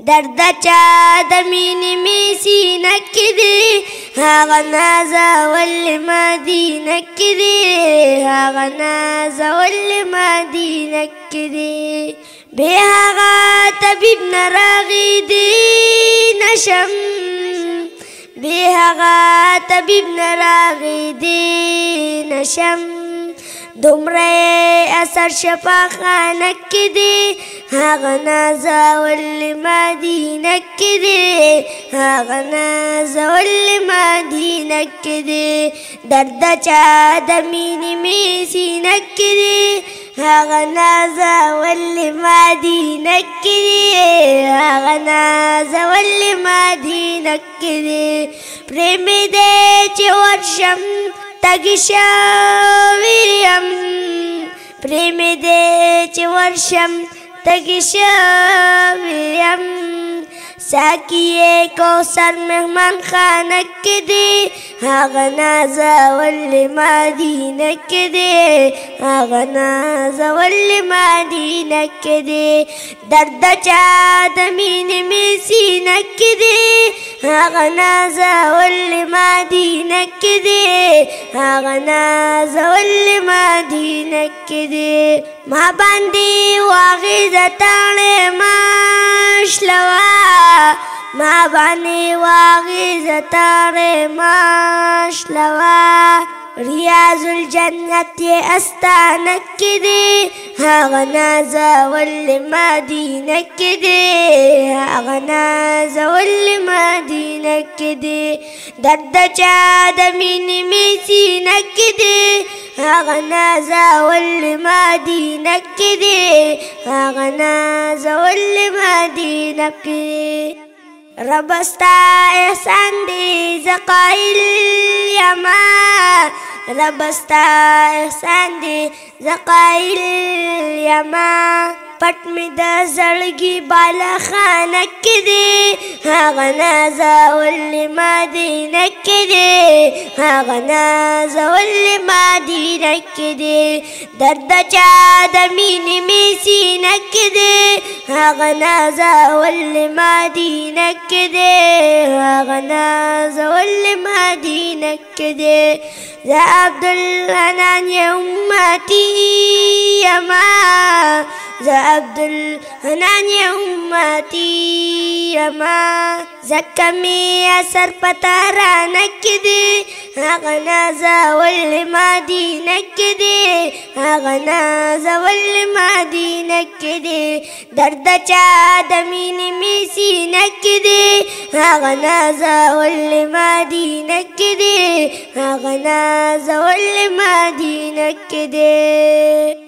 درد چا د مینې مې سینه کې دی هغه نازول مدینه کې دی هغه نازول مدینه کې دی بې هغه طبیب نه راغېدی نشم بې هغه طبیب نه راغېدی نشم دومره اثر شفا خانه کې دی هغه نازول مدینه کې دی هغه نازول مدینه کې دی درد چا د مینې مې سینه کې دی هغه نازول مدینه کې دی هغه نازول مدینه کې دی پرې مې دی چې ورشم تږې شوې یم پرې مې دی چې ورشم تږې شوې یم ساقي کوثر مهمان خانه کې دی هغه نازول مدینه کې دی هغه نازول مدینه کې دی درد چا د مینې مې سینه کې دی هغه نازول مدینه کې دی هغه نازول مدینه کې دی ما باندې واغېزه تاڼې ماشلوه ما باندې واغېزه تاڼې ماشلوه ریاض الجنت یې استانه کې دی هغه نازول مدینه کې دی هغه نازول مدینه کې دی درد چا د مینې مې سینه کې دی هغه نازول مدینه کې دی هغه نازول مدینه کې دی رب ستا احسان دی زه قایل یما رب ستا احسان دی زه قایل یما پټ مې د زړګي بالا خانه کې دی هغه نازول مدینه کې دی هغه نازول مدینه کې دی درد چا د مینې مې سینه کې دی هغه نازول مدینه کې دی هغه نازول مدینه کې دی زه عبدالحنان امتي یما زه عبدالحنان امتي یما ځکه مې اثر په ترانه کې دی هغه نازول مدینه کې دی هغه نازول مدینه کې دی درد چا د مینې مې سینه کې دی هغه نازول مدینه کې دی هغه نازول مدینه کې دی